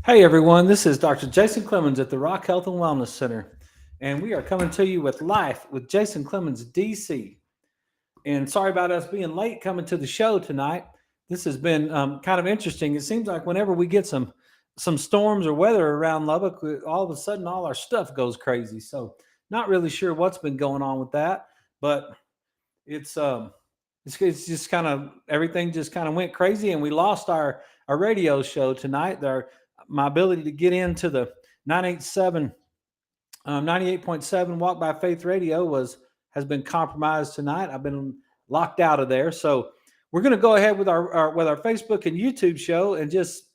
Hey everyone, this is Dr. Jason Clemmons at the Rock Health and Wellness Center, and we are coming to you with Life with Jason Clemmons, DC. And sorry about us being late coming to the show tonight. This has been kind of interesting. It seems like whenever we get some storms or weather around Lubbock, all of a sudden all our stuff goes crazy. So not really sure what's been going on with that, but it's um it's just kind of everything just kind of went crazy, and we lost our radio show tonight. My ability to get into the 987 98.7 Walk by Faith Radio was has been compromised tonight. I've been locked out of there, so we're going to go ahead with our Facebook and YouTube show and just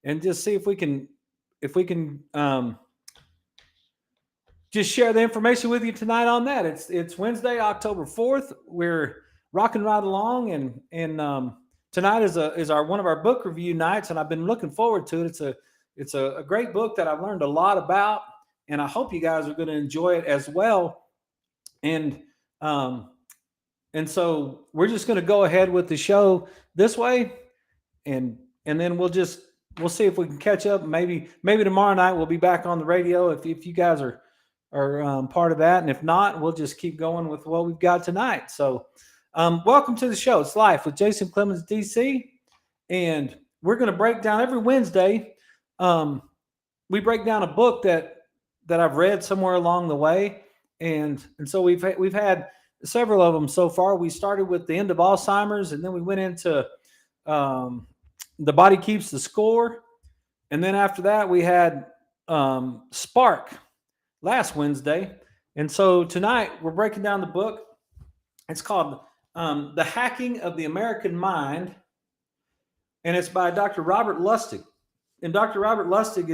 see if we can just share the information with you tonight on that. It's Wednesday, October 4th. We're rocking right along, and tonight is our one of our book review nights, and I've been looking forward to it. It's a great book that I've learned a lot about, and I hope you guys are going to enjoy it as well. And um, and so we're just going to go ahead with the show this way, and then we'll see if we can catch up. Maybe tomorrow night we'll be back on the radio if you guys are part of that, and if not, we'll just keep going with what we've got tonight. So, welcome to the show. It's Life with Jason Clemmons, DC, and we're going to break down every Wednesday. We break down a book that I've read somewhere along the way, and so we've had several of them so far. We started with The End of Alzheimer's, and then we went into The Body Keeps the Score, and then after that we had Spark last Wednesday. And so tonight we're breaking down the book. It's called The Hacking of the American Mind, and it's by Dr. Robert Lustig. And Dr. Robert Lustig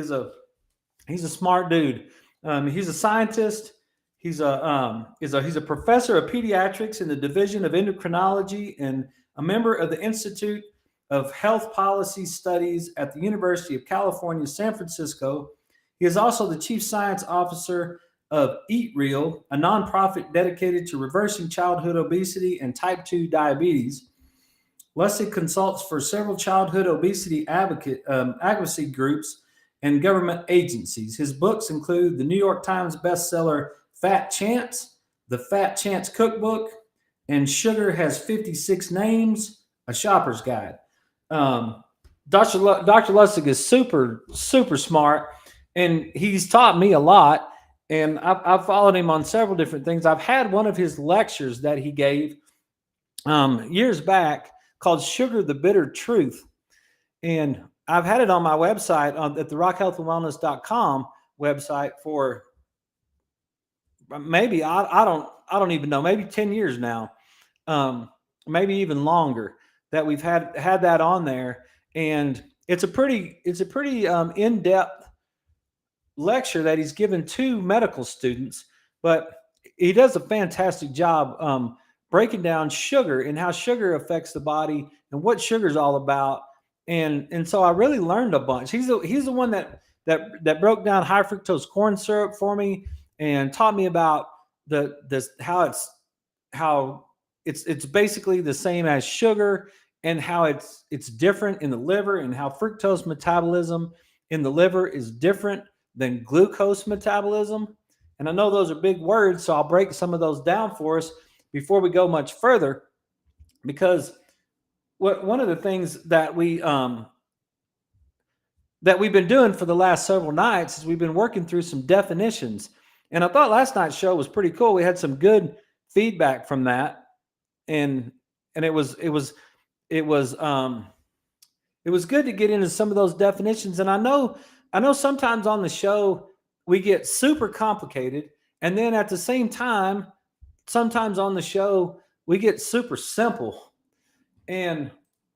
he's a smart dude. He's a scientist. He's a professor of pediatrics in the Division of Endocrinology and a member of the Institute of Health Policy Studies at the University of California, San Francisco. He is also the chief science officer of Eat Real, a nonprofit dedicated to reversing childhood obesity and type 2 diabetes. Lustig consults for several childhood obesity advocacy groups and government agencies. His books include the New York Times bestseller Fat Chance, The Fat Chance Cookbook, and Sugar Has 56 Names, A Shopper's Guide. Dr. Lustig is super, super smart, and he's taught me a lot, and I've followed him on several different things. I've had one of his lectures that he gave years back called Sugar, the Bitter Truth, and I've had it on my website at the rockhealthandwellness.com website for maybe I don't even know, maybe 10 years now, maybe even longer that we've had that on there. And it's a pretty in-depth lecture that he's given to medical students, but he does a fantastic job breaking down sugar and how sugar affects the body and what sugar is all about. And so I really learned a bunch. He's the one that broke down high fructose corn syrup for me and taught me about how it's basically the same as sugar, and how it's different in the liver, and how fructose metabolism in the liver is different than glucose metabolism. And I know those are big words, so I'll break some of those down for us before we go much further, because one of the things that we've been doing for the last several nights is we've been working through some definitions. And I thought last night's show was pretty cool. We had some good feedback from that, and it was good to get into some of those definitions. And I know sometimes on the show we get super complicated, and then at the same time, sometimes on the show we get super simple. And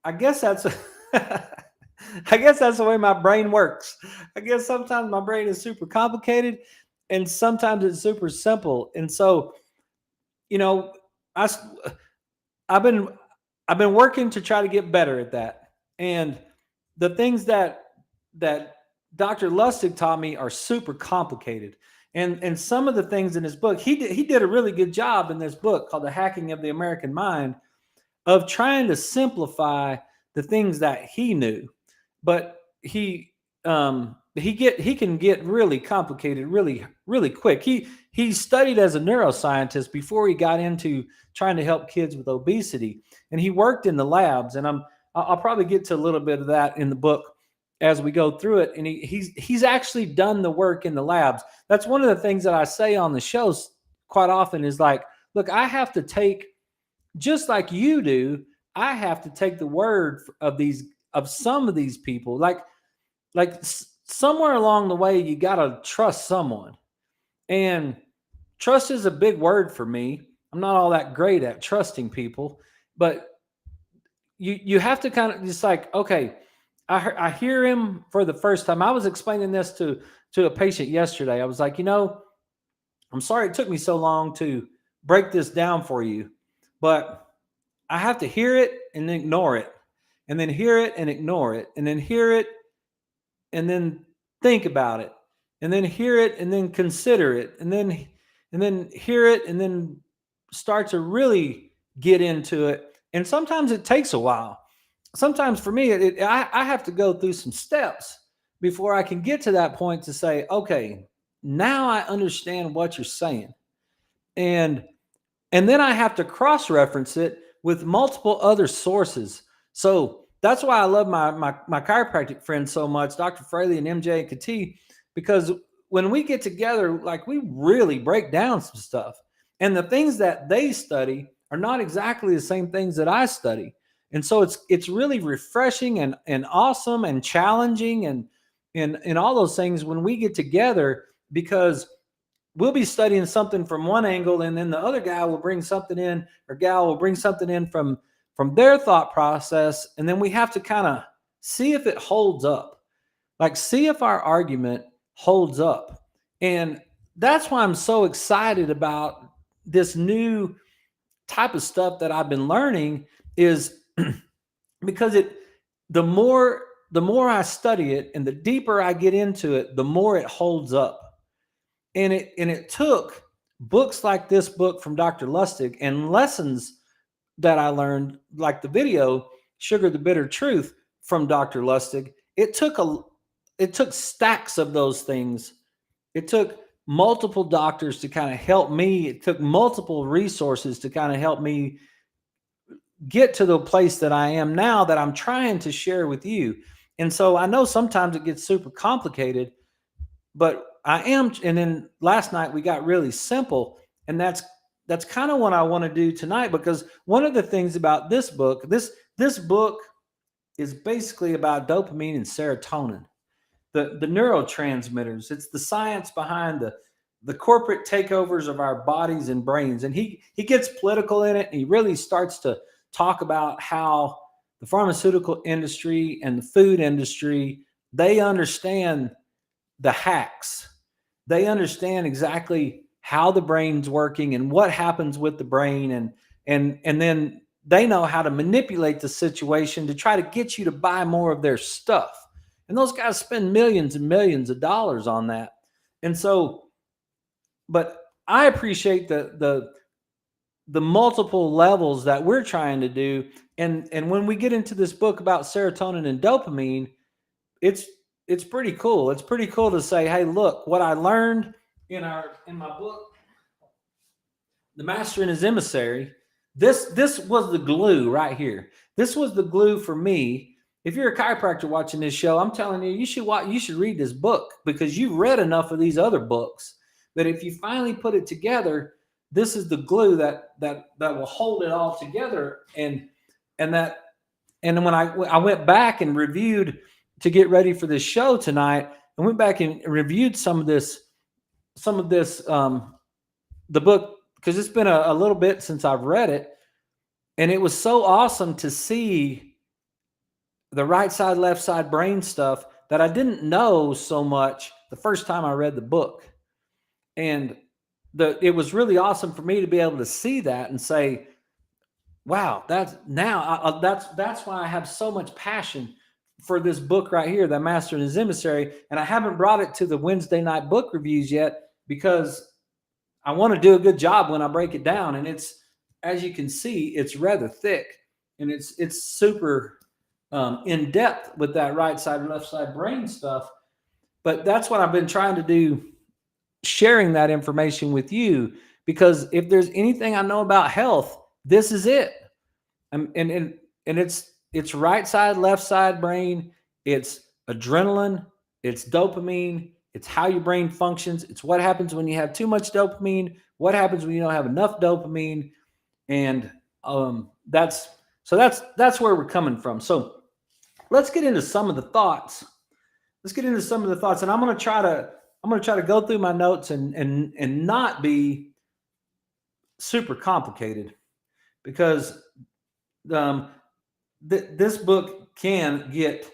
I guess that's the way my brain works. I guess sometimes my brain is super complicated, and sometimes it's super simple. And so, I've been working to try to get better at that. And the things that Dr. Lustig taught me are super complicated. And some of the things in his book, he did a really good job in this book called The Hacking of the American Mind of trying to simplify the things that he knew. But he he can get really complicated really quick. He studied as a neuroscientist before he got into trying to help kids with obesity, and he worked in the labs. And I'll probably get to a little bit of that in the book as we go through it. And he's actually done the work in the labs. That's one of the things that I say on the shows quite often is like, look, I have to take, just like you do, I have to take the word of some of these people. Like somewhere along the way, you got to trust someone. And trust is a big word for me. I'm not all that great at trusting people, but you have to kind of just like, okay, I hear him for the first time. I was explaining this to a patient yesterday. I was like, I'm sorry it took me so long to break this down for you, but I have to hear it and ignore it, and then hear it and ignore it, and then hear it and then think about it, and then hear it and then consider it, and then hear it and then start to really get into it. And sometimes it takes a while. Sometimes for me, I have to go through some steps before I can get to that point to say, okay, now I understand what you're saying. And then I have to cross-reference it with multiple other sources. So that's why I love my chiropractic friends so much, Dr. Fraley and MJ and Kati, because when we get together, like, we really break down some stuff. And the things that they study are not exactly the same things that I study. And so it's really refreshing and awesome and challenging and all those things when we get together, because we'll be studying something from one angle, and then the other guy will bring something in, or gal will bring something in from their thought process. And then we have to kind of see if it holds up, like see if our argument holds up. And that's why I'm so excited about this new type of stuff that I've been learning, is because the more I study it and the deeper I get into it, the more it holds up. And it took books like this book from Dr. Lustig and lessons that I learned, like the video Sugar the Bitter Truth from Dr. Lustig. It took stacks of those things. It took multiple doctors to kind of help me. It took multiple resources to kind of help me get to the place that I am now, that I'm trying to share with you. And so I know sometimes it gets super complicated, but I am. And then last night we got really simple, and that's kind of what I want to do tonight, because one of the things about this book, this book is basically about dopamine and serotonin, the neurotransmitters. It's the science behind the corporate takeovers of our bodies and brains. And he gets political in it, and he really starts to talk about how the pharmaceutical industry and the food industry, they understand the hacks. They understand exactly how the brain's working and what happens with the brain, and then they know how to manipulate the situation to try to get you to buy more of their stuff. And those guys spend millions and millions of dollars on that. And so, but I appreciate the multiple levels that we're trying to do. And when we get into this book about serotonin and dopamine, it's pretty cool. It's pretty cool to say, hey, look, what I learned in my book, The Master and His Emissary, this was the glue right here. This was the glue for me. If you're a chiropractor watching this show, I'm telling you, you should read this book, because you've read enough of these other books that if you finally put it together, this is the glue that will hold it all together. And when I went back and reviewed to get ready for this show tonight, I went back and reviewed some of this, the book, because it's been a little bit since I've read it. And it was so awesome to see the right side, left side brain stuff that I didn't know so much the first time I read the book. And it was really awesome for me to be able to see that and say, wow, that's why I have so much passion for this book right here, The Master and His Emissary. And I haven't brought it to the Wednesday night book reviews yet, because I want to do a good job when I break it down. And it's, as you can see, it's rather thick, and it's super in depth with that right side, left side brain stuff. But that's what I've been trying to do, sharing that information with you, because if there's anything I know about health, this is it. And it's right side, left side brain, it's adrenaline, it's dopamine, it's how your brain functions, it's what happens when you have too much dopamine, what happens when you don't have enough dopamine. And that's where we're coming from. So let's get into some of the thoughts. Let's get into some of the thoughts, and I'm going to try to go through my notes and not be super complicated, because um, this book can get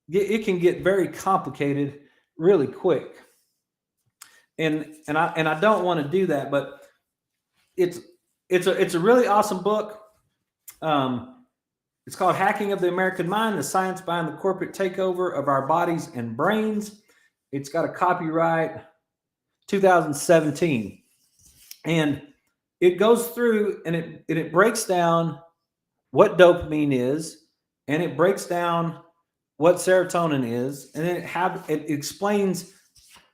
it can get very complicated really quick, and I don't want to do that, but it's it's a really awesome book. Um, it's called Hacking of the American Mind: The Science Behind the Corporate Takeover of Our Bodies and Brains. It's got a copyright 2017, and it goes through and it breaks down what dopamine is, and it breaks down what serotonin is, and it explains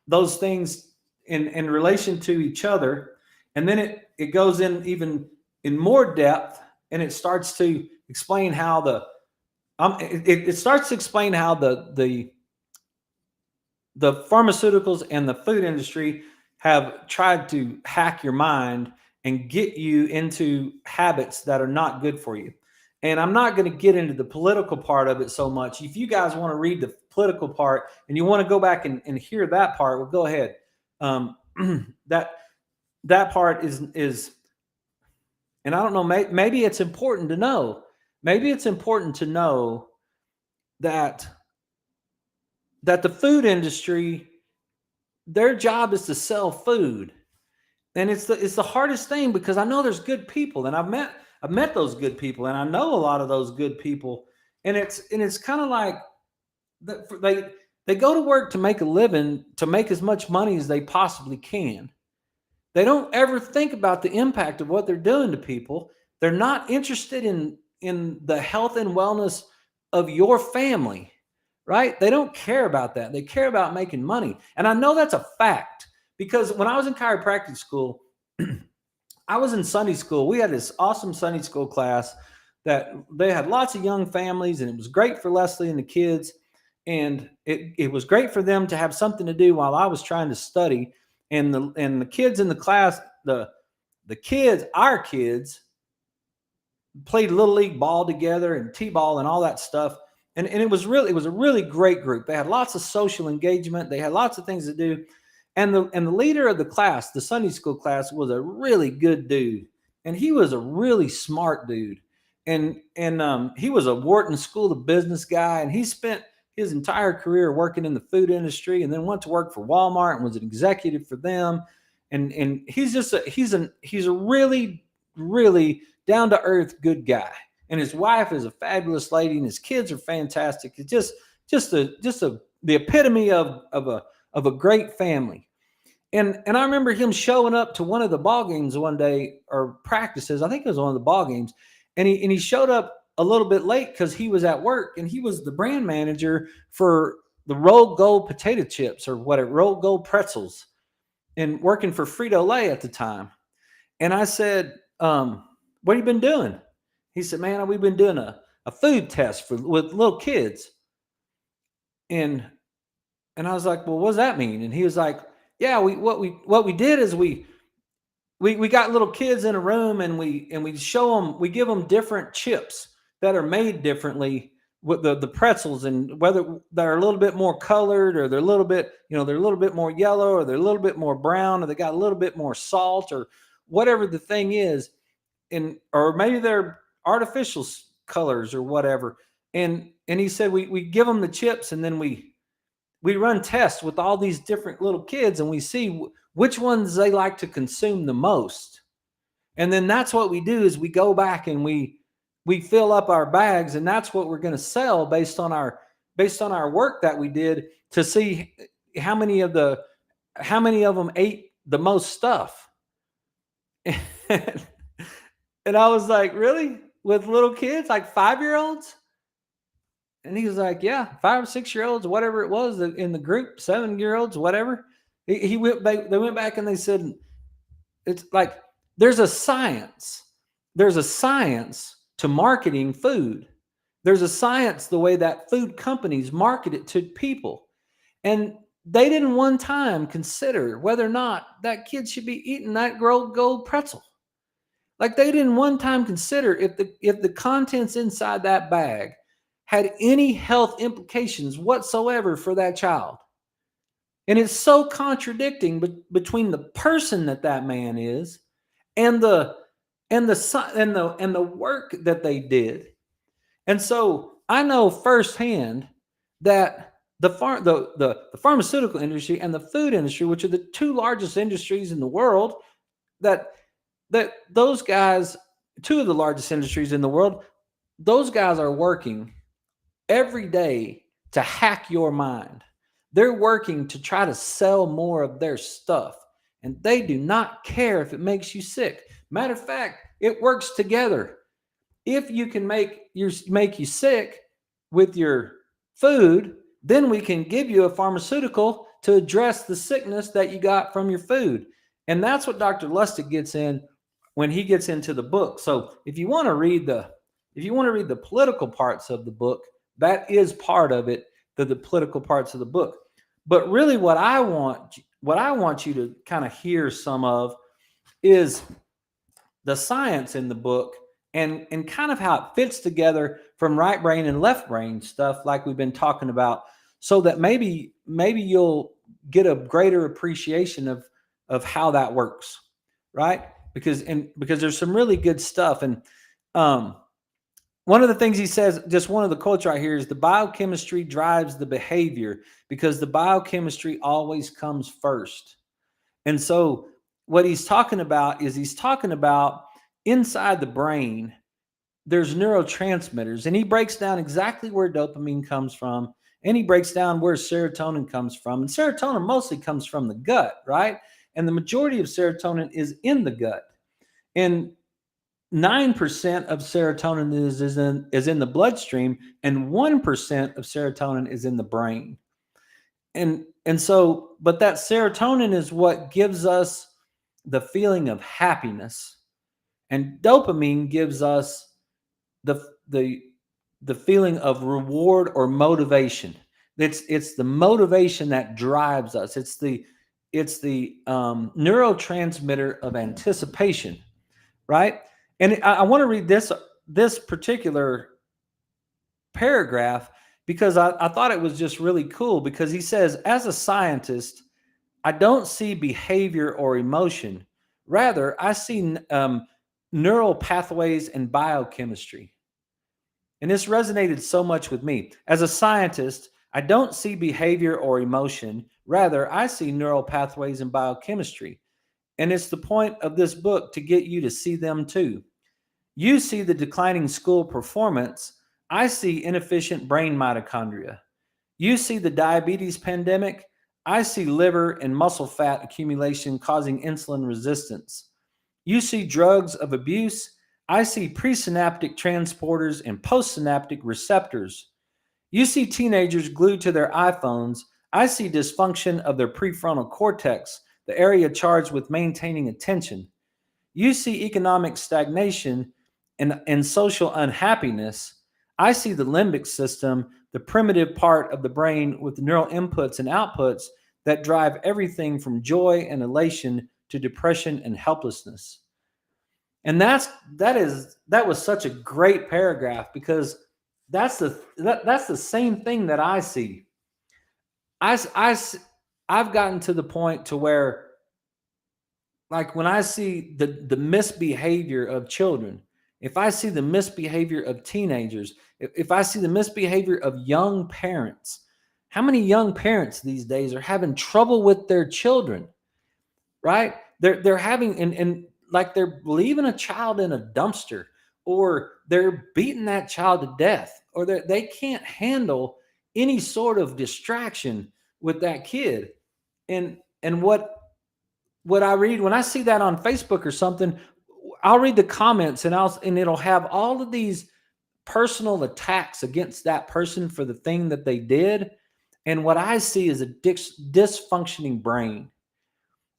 those things in relation to each other, and then it goes in even in more depth, and it starts to explain how it starts to explain how the pharmaceuticals and the food industry have tried to hack your mind and get you into habits that are not good for you. And I'm not going to get into the political part of it so much. If you guys want to read the political part and you want to go back and hear that part, well, go ahead. Um, that part is, and I don't know, maybe it's important to know. Maybe it's important to know that the food industry, their job is to sell food, and it's the hardest thing, because I know there's good people, and I've met those good people, and I know a lot of those good people, and it's kind of like they go to work to make a living, to make as much money as they possibly can. They don't ever think about the impact of what they're doing to people. They're not interested in the health and wellness of your family, right? They don't care about that. They care about making money. And I know that's a fact, because when I was in chiropractic school, I was in Sunday school. We had this awesome Sunday school class that they had lots of young families, and it was great for Leslie and the kids. And it was great for them to have something to do while I was trying to study. And the kids in the class, the kids, our kids, played little league ball together and t-ball and all that stuff. And it was a really great group. They had lots of social engagement. They had lots of things to do. And the leader of the class, the Sunday school class, was a really good dude. And he was a really smart dude. And he was a Wharton School of Business guy. And he spent his entire career working in the food industry, and then went to work for Walmart and was an executive for them. And he's a really, really down to earth good guy. And his wife is a fabulous lady, and his kids are fantastic. It's the epitome of a great family. And I remember him showing up to one of the ball games one day, or practices. I think it was one of the ball games, and he showed up a little bit late because he was at work, and he was the brand manager for the Roll Gold potato chips, or what, Roll Gold pretzels, and working for Frito-Lay at the time. And I said, what have you been doing? He said, man, we've been doing a food test with little kids. And I was like, well, what does that mean? And he was like, yeah, what we did is we got little kids in a room, and we show them, we give them different chips that are made differently with the pretzels, and whether they're a little bit more colored, or they're a little bit, they're a little bit more yellow, or they're a little bit more brown, or they got a little bit more salt, or whatever the thing is. Or maybe they're artificial colors or whatever. And he said, we give them the chips, and then we run tests with all these different little kids, and we see which ones they like to consume the most. And then that's what we do, is we go back and we fill up our bags, and that's what we're going to sell based on our work that we did, to see how many of them ate the most stuff. And I was like, really? With little kids, like 5-year-olds? And he was like, yeah, 5 or 6 year olds, whatever it was in the group, 7 year olds, whatever. He went back, they went back and they said, it's like, there's a science. There's a science to marketing food. There's a science the way that food companies market it to people. And they didn't one time consider whether or not that kid should be eating that gold pretzel. Like they didn't one time consider if the contents inside that bag had any health implications whatsoever for that child. And it's so contradicting between the person that man is and the work that they did. And so I know firsthand that the pharmaceutical industry and the food industry, which are the two largest industries in the world, that those guys, two of the largest industries in the world, those guys are working every day to hack your mind. They're working to try to sell more of their stuff, and they do not care if it makes you sick. Matter of fact, it works together. If you can make you sick with your food, then we can give you a pharmaceutical to address the sickness that you got from your food. And that's what Dr. Lustig gets in when he gets into the book. So if you want to read the political parts of the book, that is part of it, the political parts of the book. But really what I want you to kind of hear some of is the science in the book and kind of how it fits together from right brain and left brain stuff like we've been talking about, so that maybe you'll get a greater appreciation of how that works, right? Because there's some really good stuff. And one of the things he says, just one of the quotes right here, is the biochemistry drives the behavior because the biochemistry always comes first. And so what he's talking about is inside the brain, there's neurotransmitters, and he breaks down exactly where dopamine comes from, and he breaks down where serotonin comes from. And serotonin mostly comes from the gut, right? And the majority of serotonin is in the gut. And 9% of serotonin is in the bloodstream, and 1% of serotonin is in the brain. And so, but that serotonin is what gives us the feeling of happiness, and dopamine gives us the feeling of reward or motivation. It's the motivation that drives us. It's the neurotransmitter of anticipation, right? And I want to read this particular paragraph because I thought it was just really cool, because he says, as a scientist, I don't see behavior or emotion. Rather, I see neural pathways and biochemistry. And this resonated so much with me. As a scientist, I don't see behavior or emotion. Rather, I see neural pathways and biochemistry. And it's the point of this book to get you to see them too. You see the declining school performance. I see inefficient brain mitochondria. You see the diabetes pandemic. I see liver and muscle fat accumulation causing insulin resistance. You see drugs of abuse. I see presynaptic transporters and postsynaptic receptors. You see teenagers glued to their iPhones. I see dysfunction of their prefrontal cortex, the area charged with maintaining attention. You see economic stagnation and social unhappiness. I see the limbic system, the primitive part of the brain with neural inputs and outputs that drive everything from joy and elation to depression and helplessness. And that was such a great paragraph, because that's the same thing that I see. I've gotten to the point to where, like, when I see the misbehavior of children, if I see the misbehavior of teenagers, if I see the misbehavior of young parents, how many young parents these days are having trouble with their children, right? They're having, and like they're leaving a child in a dumpster, or they're beating that child to death, or they can't handle any sort of distraction with that kid. And what I read when I see that on Facebook or something, I'll read the comments, and it'll have all of these personal attacks against that person for the thing that they did. And what I see is a dysfunctioning brain.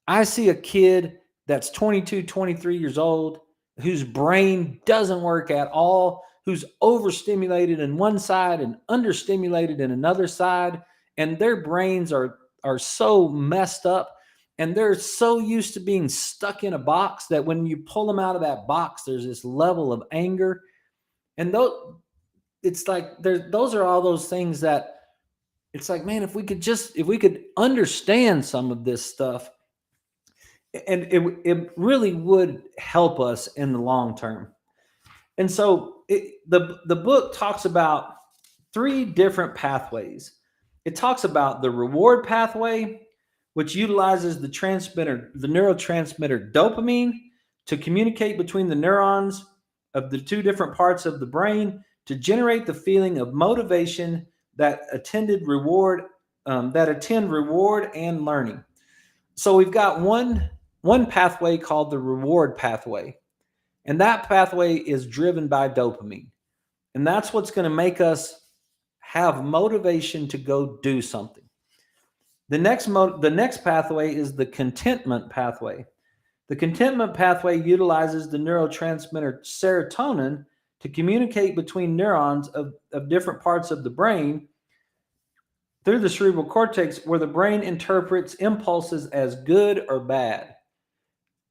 I see a kid that's 22, 23 years old, whose brain doesn't work at all, who's overstimulated in one side and understimulated in another side. And their brains are so messed up, and they're so used to being stuck in a box that when you pull them out of that box, there's this level of anger. And it's like those are all those things that it's like, man, if we could understand some of this stuff, and it really would help us in the long term. And so the book talks about 3 different pathways. It talks about the reward pathway, which utilizes the neurotransmitter dopamine to communicate between the neurons of the 2 different parts of the brain to generate the feeling of motivation that attend reward and learning. So we've got one pathway called the reward pathway, and that pathway is driven by dopamine, and that's what's going to make us have motivation to go do something. The next pathway is the contentment pathway. The contentment pathway utilizes the neurotransmitter serotonin to communicate between neurons of different parts of the brain through the cerebral cortex, where the brain interprets impulses as good or bad.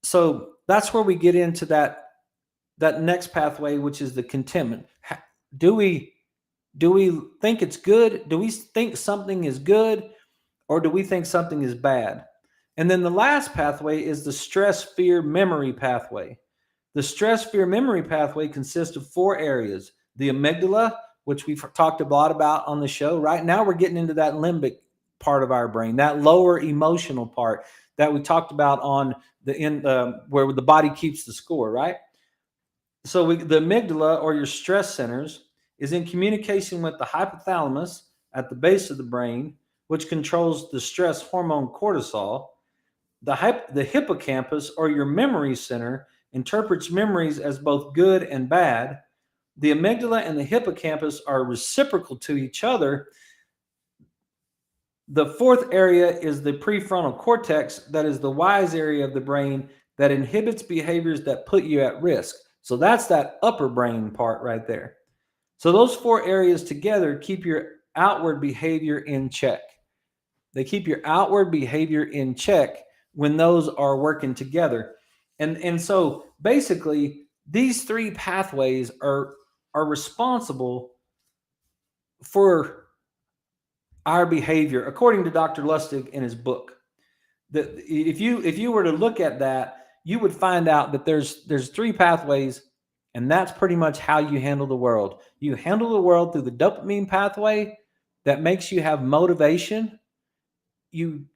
So that's where we get into that next pathway, which is the contentment. Do we think it's good? Do we think something is good, or do we think something is bad? And then the last pathway is the stress-fear-memory pathway. The stress-fear-memory pathway consists of 4 areas. The amygdala, which we've talked a lot about on the show. Right now we're getting into that limbic part of our brain, that lower emotional part that we talked about on where the body keeps the score, right? So the amygdala, or your stress centers, is in communication with the hypothalamus at the base of the brain, which controls the stress hormone cortisol. The hippocampus, or your memory center, interprets memories as both good and bad. The amygdala and the hippocampus are reciprocal to each other. The 4th area is the prefrontal cortex, that is the wise area of the brain that inhibits behaviors that put you at risk. So that's that upper brain part right there. So those 4 areas together keep your outward behavior in check. They keep your outward behavior in check when those are working together. And so basically these 3 pathways are responsible for our behavior, according to Dr. Lustig in his book. If you were to look at that, you would find out that there's 3 pathways, and that's pretty much how you handle the world. You handle the world through the dopamine pathway that makes you have motivation. You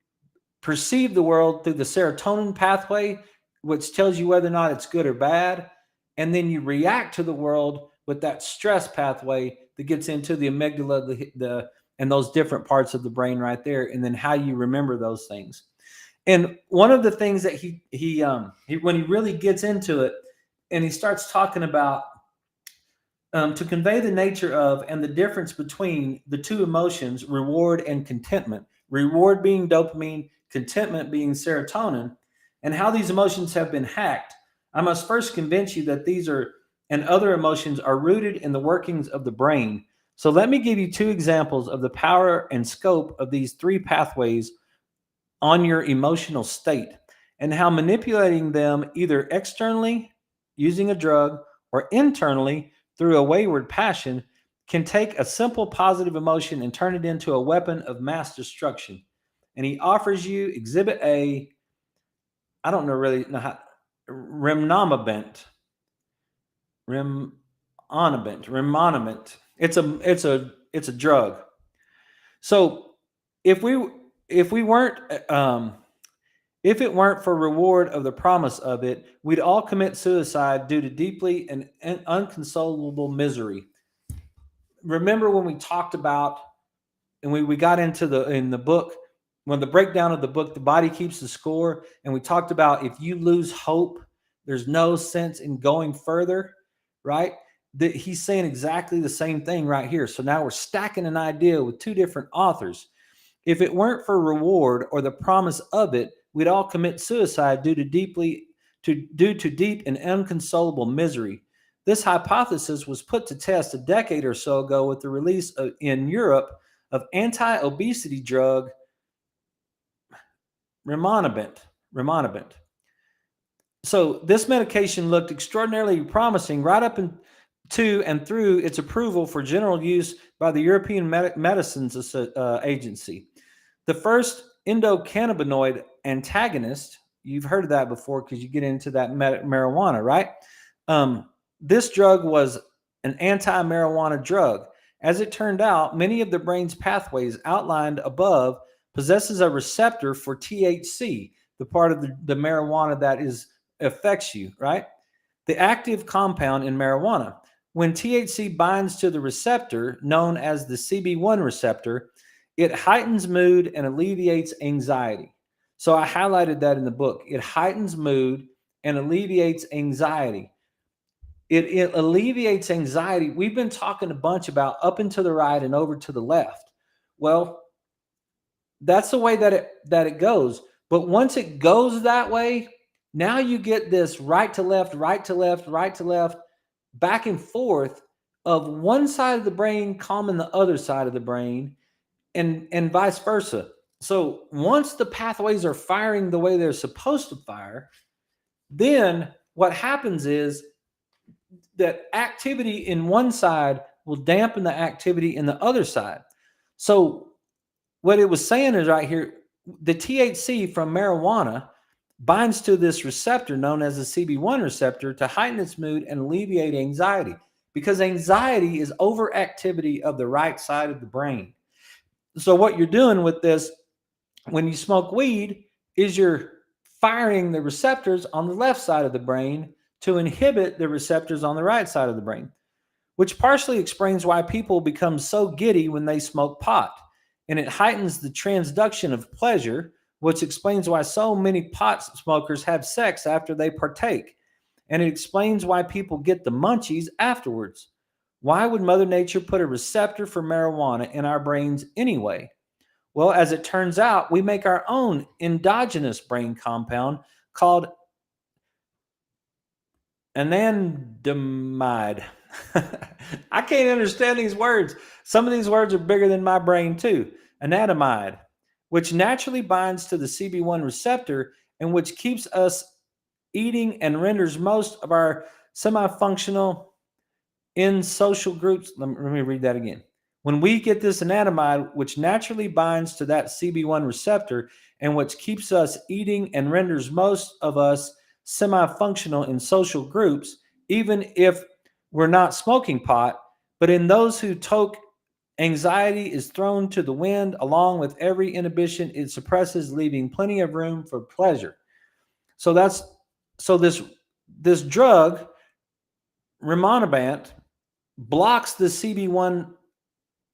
perceive the world through the serotonin pathway, which tells you whether or not it's good or bad. And then you react to the world with that stress pathway that gets into the amygdala, and those different parts of the brain right there, and then how you remember those things. And one of the things that he when he really gets into it, and he starts talking about to convey the nature of and the difference between the 2 emotions, reward and contentment. Reward being dopamine, contentment being serotonin, and how these emotions have been hacked. I must first convince you that these and other emotions are rooted in the workings of the brain. So let me give you 2 examples of the power and scope of these 3 pathways on your emotional state, and how manipulating them either externally using a drug or internally through a wayward passion can take a simple positive emotion and turn it into a weapon of mass destruction. And he offers you Exhibit A, I don't really know how, Rimonabant. It's a drug. So if it weren't for reward of the promise of it, we'd all commit suicide due to deeply and unconsolable misery. Remember when we talked about, and we got into in the book, when the breakdown of the book, The Body Keeps the Score, and we talked about if you lose hope, there's no sense in going further, right? he's saying exactly the same thing right here. So now we're stacking an idea with two different authors. If it weren't for reward or the promise of it, we'd all commit suicide due to deep and inconsolable misery. This hypothesis was put to test a decade or so ago with the release in Europe of anti-obesity drug Rimonabant. So this medication looked extraordinarily promising right up to and through its approval for general use by the European Medicines Agency. The first endocannabinoid antagonist, you've heard of that before because you get into that marijuana, right? This drug was an anti-marijuana drug. As it turned out, many of the brain's pathways outlined above possesses a receptor for THC, the part of the marijuana that affects you, right? The active compound in marijuana. When THC binds to the receptor, known as the CB1 receptor, it heightens mood and alleviates anxiety. So I highlighted that in the book. It heightens mood and alleviates anxiety. It alleviates anxiety. We've been talking a bunch about up and to the right and over to the left. Well, that's the way that it goes. But once it goes that way, now you get this right to left, right to left, right to left, back and forth of one side of the brain calming the other side of the brain, and vice versa. So once the pathways are firing the way they're supposed to fire, then what happens is that activity in one side will dampen the activity in the other side. So what it was saying is right here, the THC from marijuana binds to this receptor known as the CB1 receptor to heighten its mood and alleviate anxiety, because anxiety is overactivity of the right side of the brain. So what you're doing with this when you smoke weed is you're firing the receptors on the left side of the brain to inhibit the receptors on the right side of the brain, which partially explains why people become so giddy when they smoke pot. And it heightens the transduction of pleasure, which explains why so many pot smokers have sex after they partake. And it explains why people get the munchies afterwards. Why would Mother Nature put a receptor for marijuana in our brains anyway? Well, as it turns out, we make our own endogenous brain compound called anandamide. I can't understand these words. Some of these words are bigger than my brain too. Anandamide, which naturally binds to the CB1 receptor and which keeps us eating and renders most of our semi-functional in social groups. Let me read that again. When we get this anandamide, which naturally binds to that CB1 receptor and which keeps us eating and renders most of us semi-functional in social groups, even if we're not smoking pot, but in those who toke, anxiety is thrown to the wind along with every inhibition it suppresses, leaving plenty of room for pleasure. So this drug, rimonabant, blocks the CB1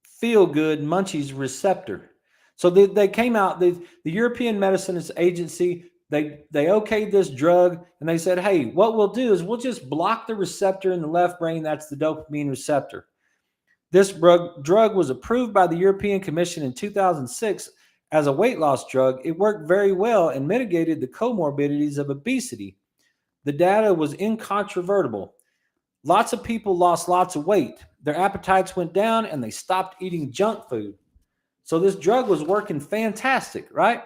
feel-good munchies receptor. So they came out, the European Medicines Agency, they okayed this drug, and they said, hey, what we'll do is we'll just block the receptor in the left brain. That's the dopamine receptor. This drug was approved by the European Commission in 2006 as a weight loss drug. It worked very well and mitigated the comorbidities of obesity. The data was incontrovertible. Lots of people lost lots of weight. Their appetites went down and they stopped eating junk food. So this drug was working fantastic, right?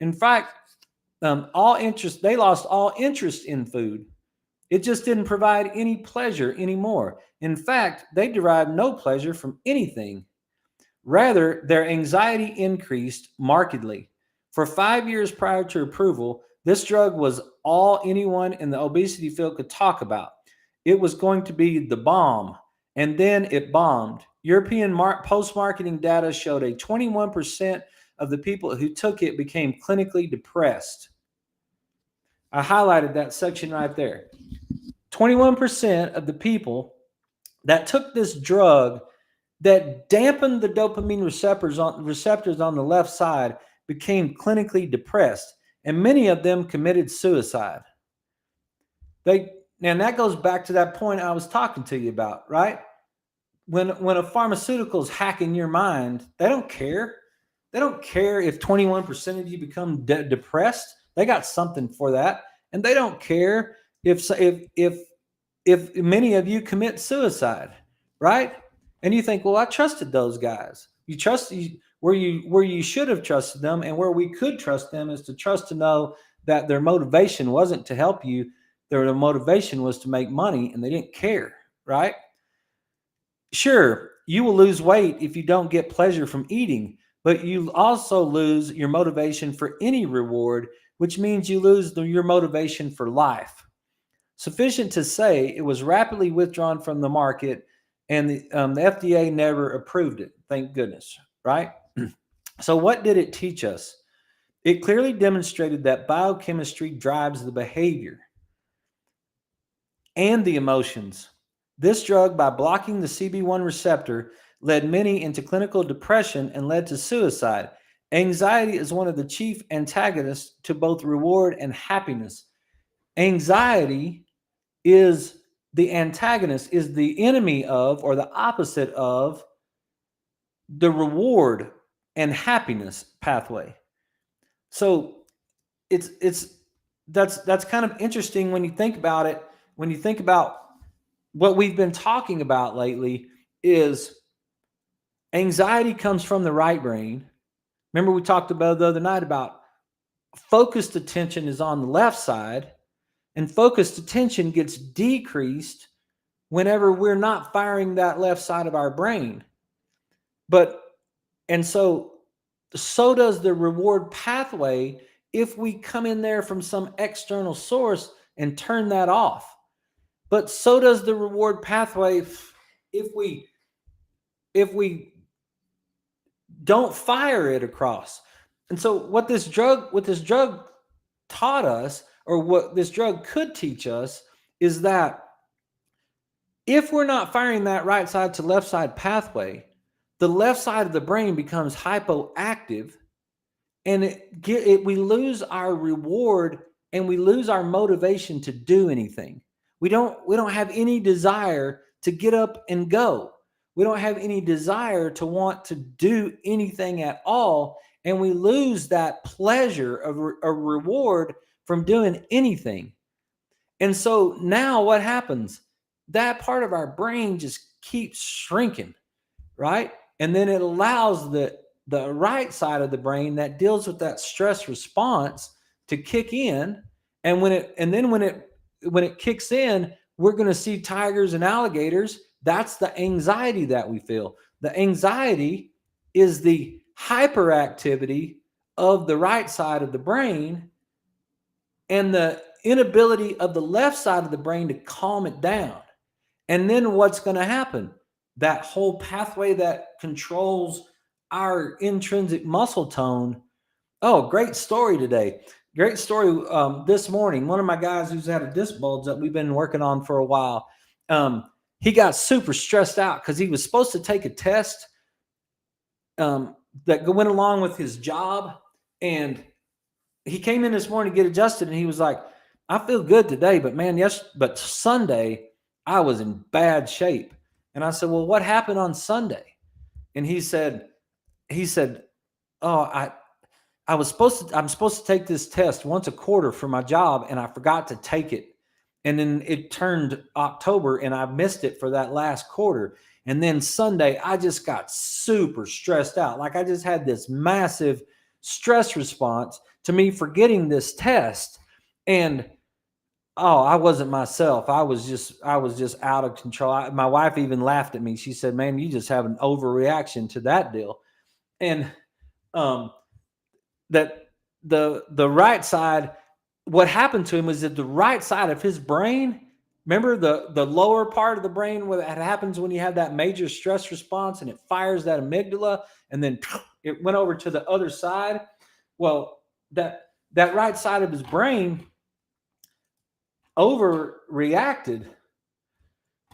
In fact, they lost all interest in food. It just didn't provide any pleasure anymore. In fact, they derived no pleasure from anything. Rather, their anxiety increased markedly. For 5 years prior to approval, this drug was all anyone in the obesity field could talk about. It was going to be the bomb, and then it bombed. European post-marketing data showed a 21% of the people who took it became clinically depressed. I highlighted that section right there. 21% of the people that took this drug that dampened the dopamine receptors on the left side became clinically depressed, and many of them committed suicide. And that goes back to that point I was talking to you about, right? When a pharmaceutical is hacking your mind, they don't care. They don't care if 21% of you become depressed. They got something for that, and they don't care if many of you commit suicide, right? And you think, well, I trusted those guys. You trust where you should have trusted them, and where we could trust them is to trust to know that their motivation wasn't to help you. Their motivation was to make money, and they didn't care, right? Sure, you will lose weight if you don't get pleasure from eating, but you also lose your motivation for any reward, which means you lose your motivation for life. Sufficient to say, it was rapidly withdrawn from the market, and the FDA never approved it. Thank goodness, right? So, what did it teach us? It clearly demonstrated that biochemistry drives the behavior and the emotions. This drug, by blocking the CB1 receptor, led many into clinical depression and led to suicide. Anxiety is one of the chief antagonists to both reward and happiness. Anxiety is the antagonist, is the enemy of, or the opposite of, the reward and happiness pathway. So it's that's kind of interesting when you think about it. When you think about what we've been talking about lately, is anxiety comes from the right brain. Remember, we talked about the other night about focused attention is on the left side, and focused attention gets decreased whenever we're not firing that left side of our brain. And so does the reward pathway if we come in there from some external source and turn that off. But so does the reward pathway if we don't fire it across. And so what this drug taught us, or what this drug could teach us, is that if we're not firing that right side to left side pathway, the left side of the brain becomes hypoactive, and we lose our reward, and we lose our motivation to do anything. We don't have any desire to get up and go. We don't have any desire to want to do anything at all, and we lose that pleasure of a reward from doing anything. And so now what happens? That part of our brain just keeps shrinking, right? And then it allows the right side of the brain that deals with that stress response to kick in. And when it kicks in, we're going to see tigers and alligators. That's the anxiety that we feel. The anxiety is the hyperactivity of the right side of the brain, and the inability of the left side of the brain to calm it down. And then what's going to happen? That whole pathway that controls our intrinsic muscle tone. Oh, great story today. Great story this morning. One of my guys who's had a disc bulge that we've been working on for a while, he got super stressed out because he was supposed to take a test that went along with his job. And he came in this morning to get adjusted, and he was like, I feel good today, but man, but Sunday I was in bad shape. And I said, well, what happened on Sunday? And he said, oh, I'm supposed to take this test once a quarter for my job, and I forgot to take it. And then it turned October, and I missed it for that last quarter. And then Sunday, I just got super stressed out. Like I just had this massive stress response to me forgetting this test. And I wasn't myself. I was just out of control. My wife even laughed at me. She said, man, you just have an overreaction to that deal. And that the right side, what happened to him was that the right side of his brain, remember the lower part of the brain, where that happens when you have that major stress response and it fires that amygdala, and then it went over to the other side. Well, that right side of his brain overreacted,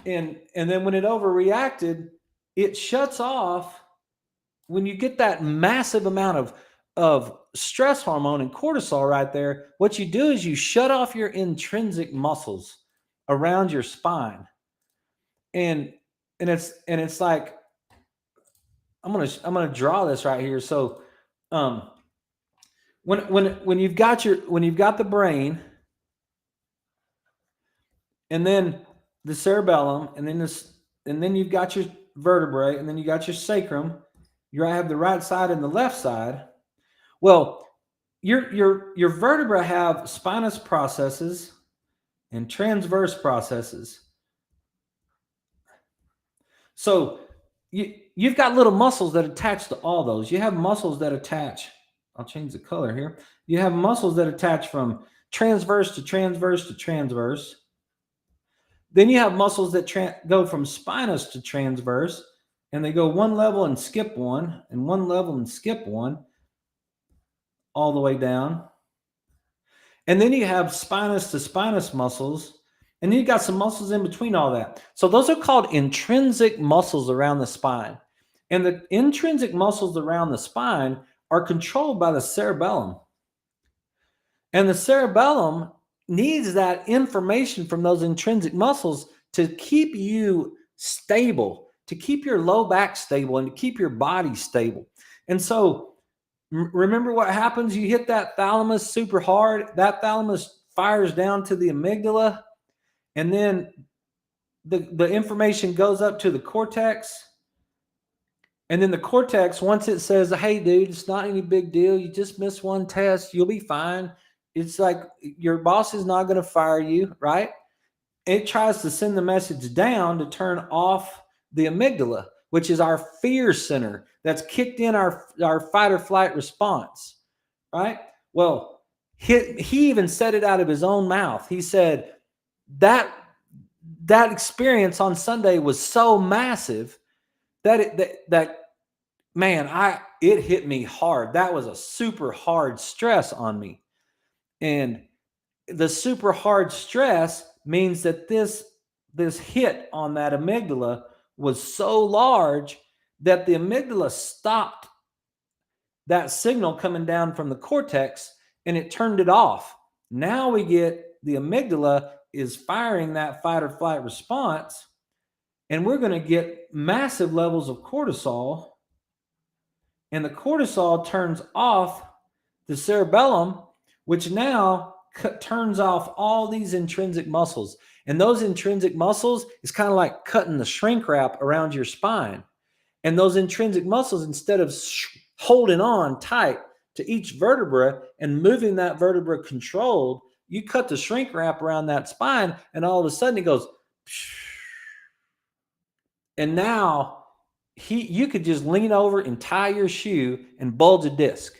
and then when it overreacted, it shuts off. When you get that massive amount of stress hormone and cortisol right there, what you do is you shut off your intrinsic muscles. around your spine. And it's like, I'm gonna draw this right here. So when you've got the brain, and then the cerebellum, and then you've got your vertebrae, and then you got your sacrum. You have the right side and the left side. Well, your vertebrae have spinous processes and transverse processes. So you've got little muscles that attach to all those. You have muscles that attach. I'll change the color here. You have muscles that attach from transverse to transverse to transverse. Then you have muscles that go from spinous to transverse, and they go one level and skip one, and one level and skip one, all the way down. And then you have spinous to spinous muscles, and then you got some muscles in between all that. So those are called intrinsic muscles around the spine. And the intrinsic muscles around the spine are controlled by the cerebellum. And the cerebellum needs that information from those intrinsic muscles to keep you stable, to keep your low back stable, and to keep your body stable. And so remember what happens? You hit that thalamus super hard. That thalamus fires down to the amygdala, and then the information goes up to the cortex. And then the cortex, once it says, hey, dude, it's not any big deal. You just missed one test. You'll be fine. It's like your boss is not going to fire you, right? It tries to send the message down to turn off the amygdala, which is our fear center that's kicked in our fight or flight response, right? Well, he even said it out of his own mouth. He said that experience on Sunday was so massive that it hit me hard. That was a super hard stress on me. And the super hard stress means that this hit on that amygdala was so large that the amygdala stopped that signal coming down from the cortex, and it turned it off. Now we get the amygdala is firing that fight or flight response, and we're going to get massive levels of cortisol, and the cortisol turns off the cerebellum, which now turns off all these intrinsic muscles. And those intrinsic muscles is kind of like cutting the shrink wrap around your spine. And those intrinsic muscles, instead of holding on tight to each vertebra and moving that vertebra controlled, you cut the shrink wrap around that spine, and all of a sudden it goes, and now you could just lean over and tie your shoe and bulge a disc.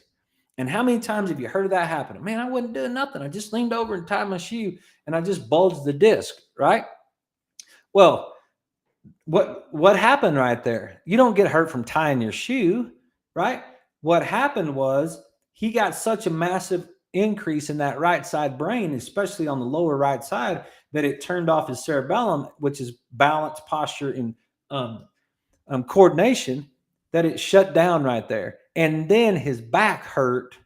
And how many times have you heard of that happen? Man, I wasn't doing nothing. I just leaned over and tied my shoe, and I just bulged the disc, right? Well, what happened right there? You don't get hurt from tying your shoe, right? What happened was he got such a massive increase in that right side brain, especially on the lower right side, that it turned off his cerebellum, which is balance, posture, and coordination, that it shut down right there. And then his back hurt,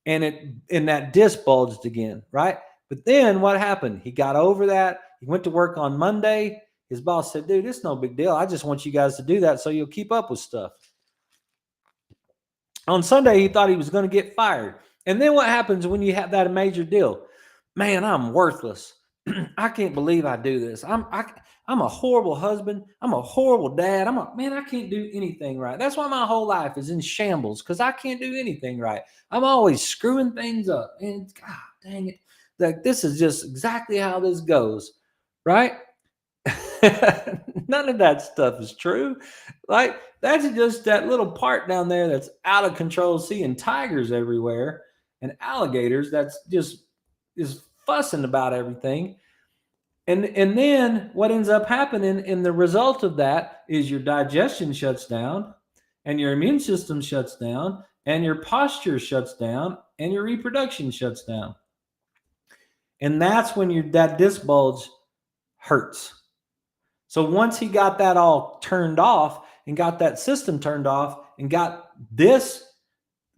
and that disc bulged again, right? But then what happened? He got over that. He went to work on Monday. His boss said, dude, it's no big deal. I just want you guys to do that so you'll keep up with stuff. On Sunday, he thought he was going to get fired. And then what happens when you have that major deal? Man, I'm worthless. I can't believe I do this. I'm a horrible husband. I'm a horrible dad. I can't do anything right. That's why my whole life is in shambles, because I can't do anything right. I'm always screwing things up. And God dang it. Like, this is just exactly how this goes, right? None of that stuff is true. Like, that's just that little part down there that's out of control, seeing tigers everywhere and alligators that's just is fussing about everything. And then what ends up happening, and the result of that is your digestion shuts down, and your immune system shuts down, and your posture shuts down, and your reproduction shuts down. And that's when that disc bulge hurts. So once he got that all turned off and got that system turned off and got this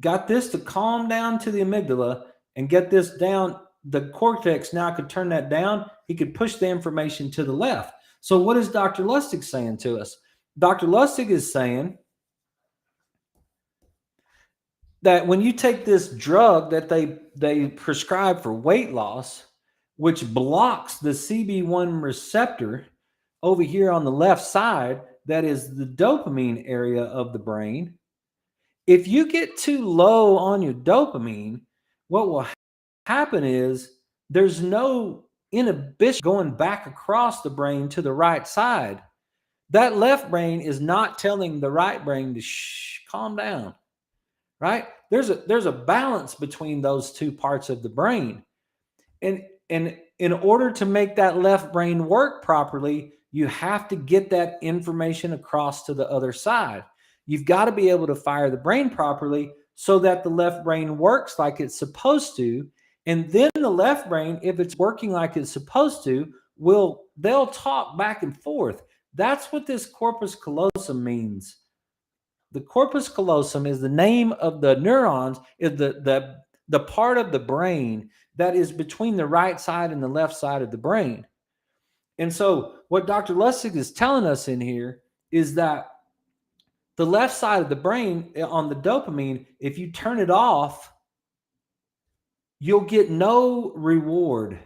to calm down to the amygdala and get this down the cortex now could turn that down. He could push the information to the left. So what is Dr. Lustig saying to us? Dr. Lustig is saying that when you take this drug that they prescribe for weight loss, which blocks the CB1 receptor over here on the left side, that is the dopamine area of the brain. If you get too low on your dopamine, what will happen is there's no inhibition going back across the brain to the right side. That left brain is not telling the right brain to calm down, right? There's a balance between those two parts of the brain. And in order to make that left brain work properly, you have to get that information across to the other side. You've got to be able to fire the brain properly so that the left brain works like it's supposed to. And then the left brain, if it's working like it's supposed to, they'll talk back and forth. That's what this corpus callosum means. The corpus callosum is the name of the neurons, is the part of the brain that is between the right side and the left side of the brain. And so what Dr. Lustig is telling us in here is that the left side of the brain on the dopamine, if you turn it off, you'll get no reward.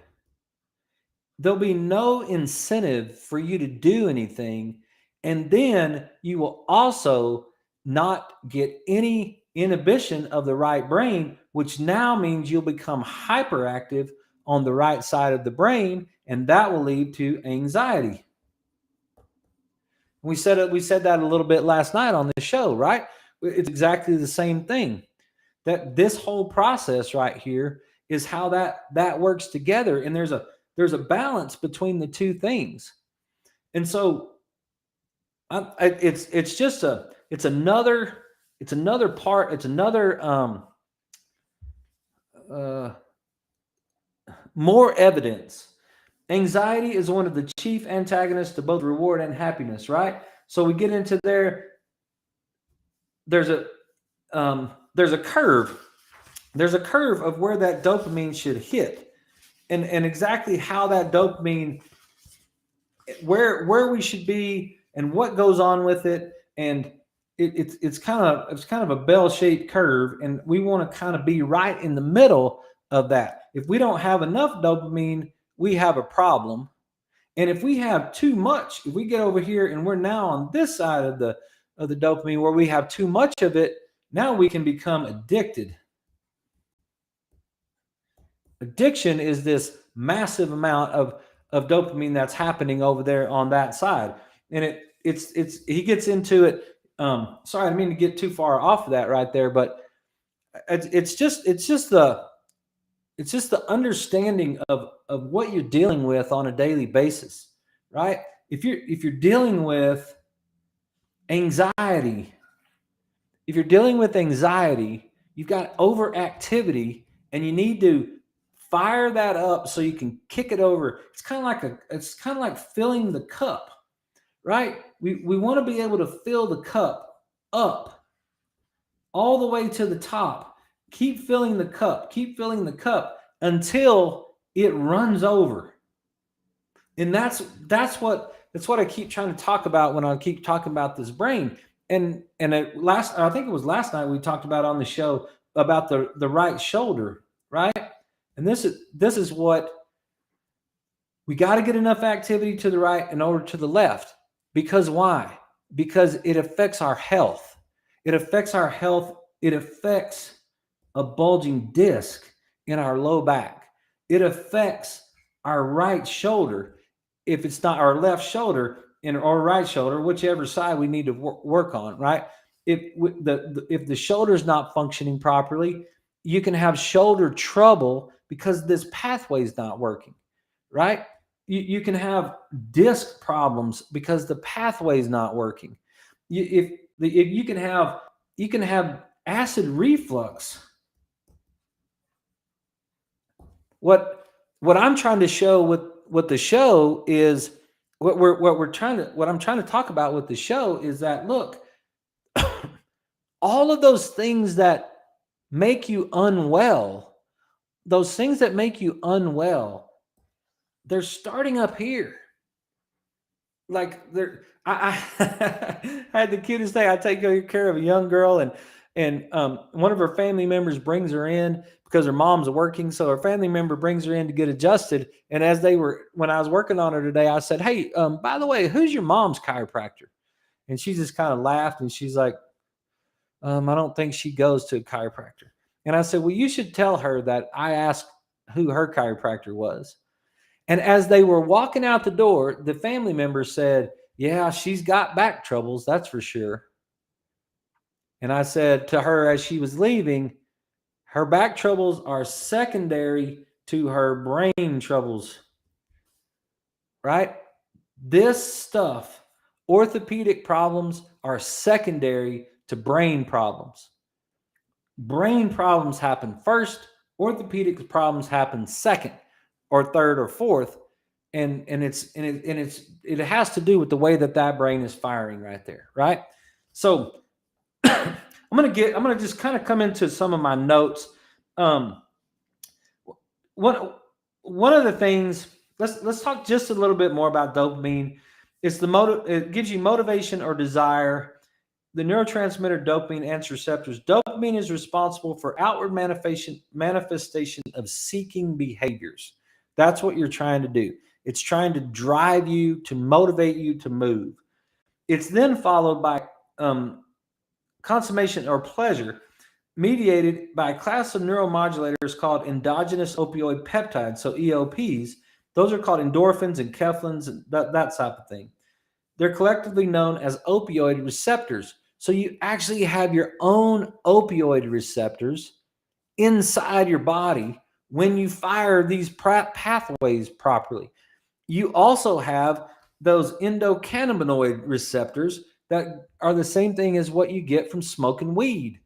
There'll be no incentive for you to do anything. And then you will also not get any inhibition of the right brain, which now means you'll become hyperactive on the right side of the brain, and that will lead to anxiety. We said that a little bit last night on the show, right? It's exactly the same thing. That this whole process right here is how that works together, and there's a balance between the two things. And so it's another more evidence. Anxiety is one of the chief antagonists to both reward and happiness, right? So we get into there. There's a curve. There's a curve of where that dopamine should hit, and exactly how that dopamine, where we should be, and what goes on with it, and it's kind of a bell-shaped curve, and we want to kind of be right in the middle of that. If we don't have enough dopamine, we have a problem. And if we have too much, if we get over here and we're now on this side of the dopamine where we have too much of it, now we can become addicted. Addiction is this massive amount of dopamine that's happening over there on that side. And he gets into it. Sorry, I didn't mean to get too far off of that right there, but it's just the understanding of what you're dealing with on a daily basis, right? If you're dealing with anxiety, you've got overactivity, and you need to fire that up so you can kick it over. It's kind of like filling the cup, right? We want to be able to fill the cup up all the way to the top. Keep filling the cup until it runs over. And that's what I keep trying to talk about when I keep talking about this brain. And I think it was last night we talked about on the show about the right shoulder, right? And this is what we got to get enough activity to the right and over to the left. Because why? Because it affects our health. It affects a bulging disc in our low back. It affects our right shoulder. If it's not our left shoulder or right shoulder, whichever side we need to work on, right? If the shoulder is not functioning properly, you can have shoulder trouble because this pathway is not working, right? You can have disc problems because the pathway is not working. You can have acid reflux. What I'm trying to show with the show is what I'm trying to talk about with the show is that, look, all of those things that make you unwell, those things that make you unwell, they're starting up here. Like I had the cutest thing. I take care of a young girl, and one of her family members brings her in because her mom's working. So her family member brings her in to get adjusted. And when I was working on her today, I said, "Hey, by the way, who's your mom's chiropractor?" And she just kind of laughed and she's like, I don't think she goes to a chiropractor. And I said, well, you should tell her that I asked who her chiropractor was. And as they were walking out the door, the family member said, yeah, she's got back troubles, that's for sure. And I said to her as she was leaving, her back troubles are secondary to her brain troubles, right? This stuff, orthopedic problems are secondary to brain problems. Brain problems happen first, orthopedic problems happen second or third or fourth. And it has to do with the way that brain is firing right there, right? So I'm gonna just kind of come into some of my notes. One of the things, let's talk just a little bit more about dopamine. It gives you motivation or desire. The neurotransmitter dopamine and its receptors. Dopamine is responsible for outward manifestation of seeking behaviors. That's what you're trying to do. It's trying to drive you, to motivate you to move. It's then followed by consummation or pleasure, mediated by a class of neuromodulators called endogenous opioid peptides, so EOPs. Those are called endorphins and kephalins and that type of thing. They're collectively known as opioid receptors. So you actually have your own opioid receptors inside your body when you fire these pathways properly. You also have those endocannabinoid receptors that are the same thing as what you get from smoking weed.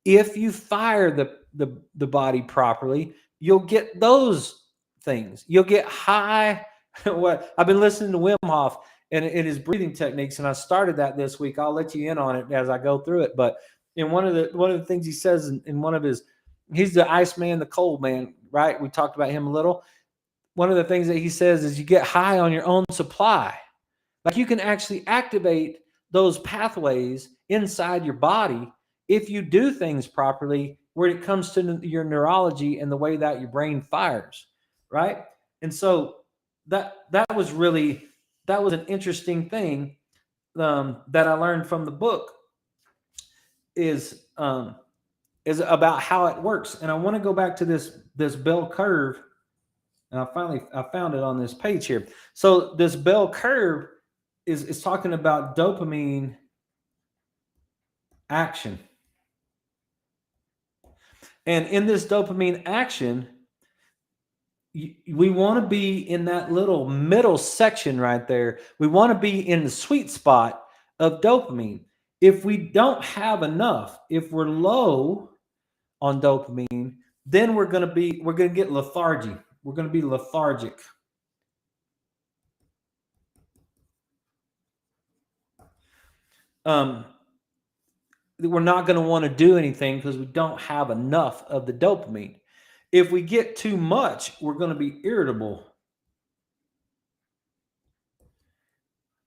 If you fire the body properly, you'll get those things. You'll get high. What I've been listening to Wim Hof and his breathing techniques, and I started that this week. I'll let you in on it as I go through it. But in one of the things he says in one of his, he's the ice man, the cold man, right? We talked about him a little. One of the things that he says is you get high on your own supply. Like you can actually activate those pathways inside your body if you do things properly when it comes to your neurology and the way that your brain fires, right? And so that was an interesting thing that I learned from the book is about how it works. And I want to go back to this bell curve. And I found it on this page here. So this bell curve is talking about dopamine action. And in this dopamine action, we want to be in that little middle section right there. We want to be in the sweet spot of dopamine. If we don't have enough, if we're low on dopamine, then we're going to get lethargy. We're going to be lethargic. We're not going to want to do anything because we don't have enough of the dopamine. If we get too much, we're going to be irritable.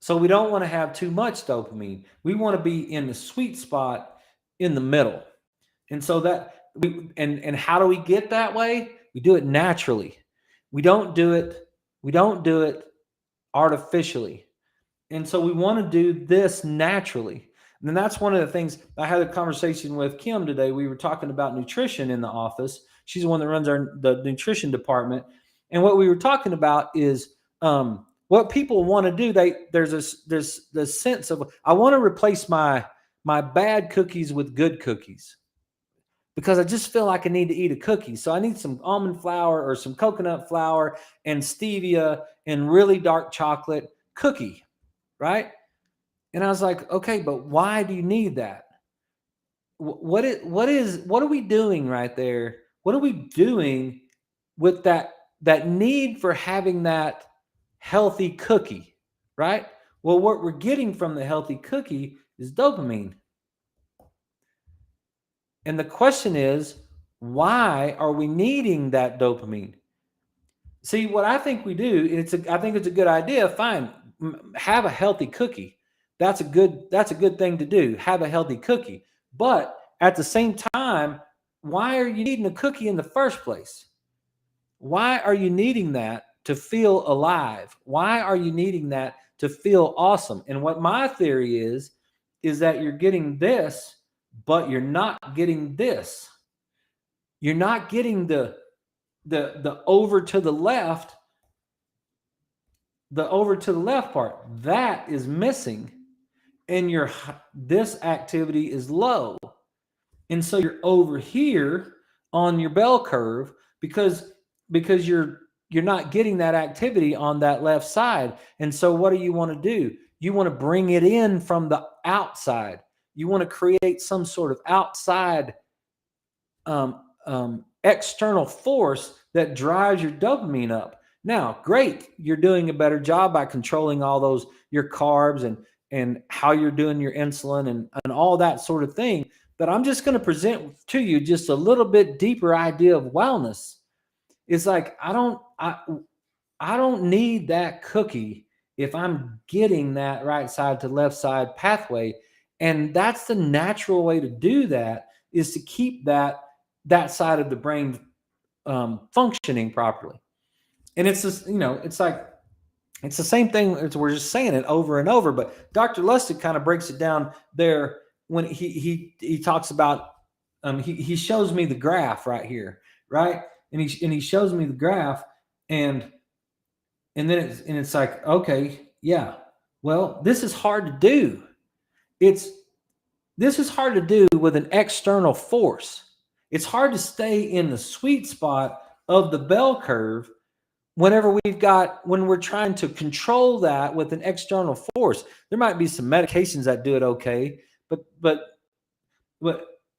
So we don't want to have too much dopamine. We want to be in the sweet spot in the middle. And so and how do we get that way? We do it naturally. We don't do it artificially. And so we want to do this naturally. And that's one of the things. I had a conversation with Kim today. We were talking about nutrition in the office. She's the one that runs the nutrition department. And what we were talking about is what people want to do. There's this sense of, I want to replace my bad cookies with good cookies because I just feel like I need to eat a cookie. So I need some almond flour or some coconut flour and stevia and really dark chocolate cookie, right? And I was like, okay, but why do you need that? What are we doing right there? What are we doing with that need for having that healthy cookie, right? Well, what we're getting from the healthy cookie is dopamine. And the question is, Why are we needing that dopamine? See, what I think we do, I think it's a good idea. Fine, have a healthy cookie. That's a good thing to do. Have a healthy cookie. But at the same time, why are you needing a cookie in the first place? Why are you needing that to feel alive? Why are you needing that to feel awesome? And what my theory is that you're getting this, but you're not getting this. You're not getting the over to the left, part. That is missing. And this activity is low. And so you're over here on your bell curve because you're not getting that activity on that left side. And so what do you want to do? You want to bring it in from the outside. You want to create some sort of outside external force that drives your dopamine up. Now, great, you're doing a better job by controlling all those, your carbs and how you're doing your insulin and all that sort of thing. But I'm just going to present to you just a little bit deeper idea of wellness. It's like, I don't need that cookie if I'm getting that right side to left side pathway. And that's the natural way to do that, is to keep that side of the brain functioning properly. And it's just, it's like, it's the same thing. We're just saying it over and over, but Dr. Lustig kind of breaks it down there when he talks about, he shows me the graph right here, right? And he shows me the graph, and then it's like, okay, yeah, well, this is hard to do. This is hard to do with an external force. It's hard to stay in the sweet spot of the bell curve when we're trying to control that with an external force. There might be some medications that do it okay, but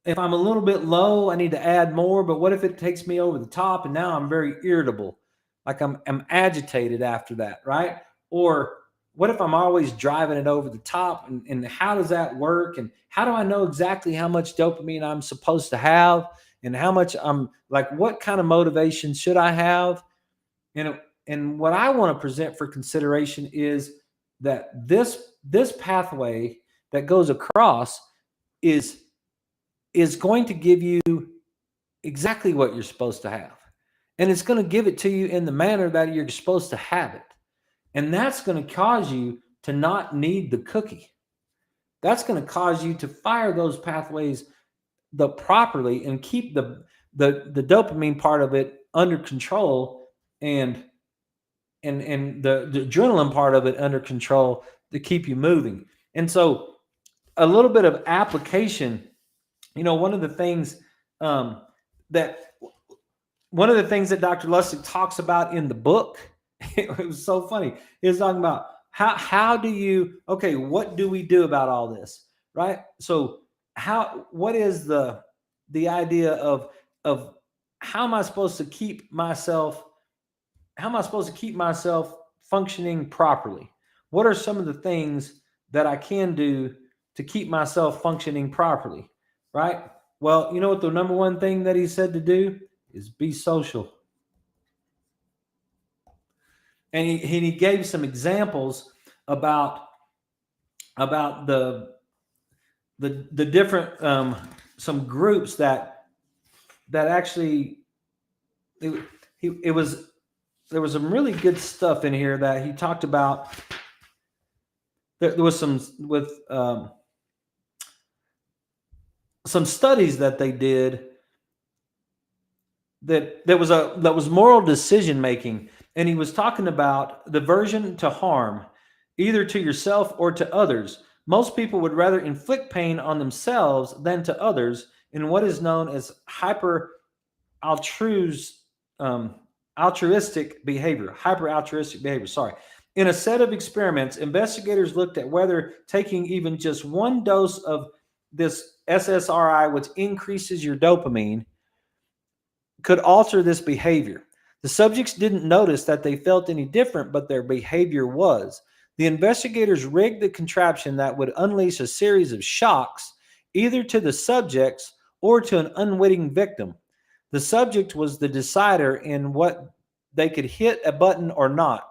if I'm a little bit low, I need to add more. But what if it takes me over the top and now I'm very irritable? Like I'm agitated after that, right? Or what if I'm always driving it over the top, and how does that work? And how do I know exactly how much dopamine I'm supposed to have, and how much what kind of motivation should I have? And what I want to present for consideration is that this pathway that goes across is going to give you exactly what you're supposed to have. And it's going to give it to you in the manner that you're supposed to have it. And that's going to cause you to not need the cookie. That's going to cause you to fire those pathways properly and keep the dopamine part of it under control, and the adrenaline part of it under control to keep you moving. And so a little bit of application, one of the things that Dr. Lustig talks about in the book, it was so funny. He was talking about how do you, okay, what do we do about all this, right? So what is the idea of how am I supposed to keep myself functioning properly? What are some of the things that I can do to keep myself functioning properly, right? Well, you know what the number one thing that he said to do is be social. And he gave some examples about the different some groups that actually there was some really good stuff in here that he talked about. There was some studies that they did that was moral decision making. And he was talking about the aversion to harm, either to yourself or to others. Most people would rather inflict pain on themselves than to others in what is known as altruistic behavior. Sorry. In a set of experiments, investigators looked at whether taking even just one dose of this SSRI, which increases your dopamine, could alter this behavior. The subjects didn't notice that they felt any different, but their behavior was. The investigators rigged the contraption that would unleash a series of shocks, either to the subjects or to an unwitting victim. The subject was the decider in what they could hit a button or not.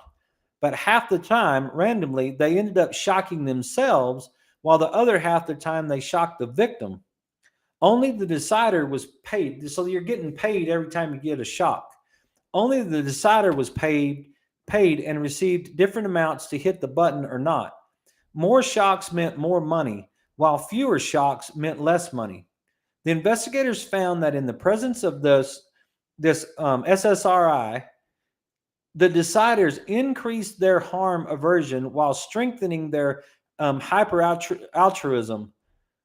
But half the time, randomly, they ended up shocking themselves, while the other half the time they shocked the victim. Only the decider was paid. So you're getting paid every time you get a shock. Only the decider was paid and received different amounts to hit the button or not. More shocks meant more money, while fewer shocks meant less money. The investigators found that in the presence of this SSRI, the deciders increased their harm aversion while strengthening their hyper altruism.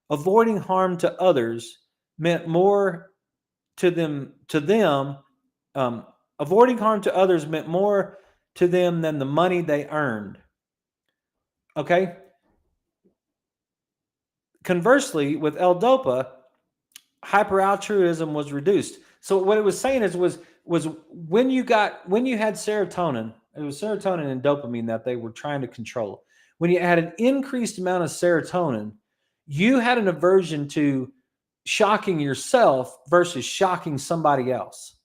Avoiding harm to others meant more to them. Avoiding harm to others meant more to them than the money they earned. Okay. Conversely, with L-Dopa, hyperaltruism was reduced. So what it was saying was when you had serotonin, it was serotonin and dopamine that they were trying to control. When you had an increased amount of serotonin, you had an aversion to shocking yourself versus shocking somebody else.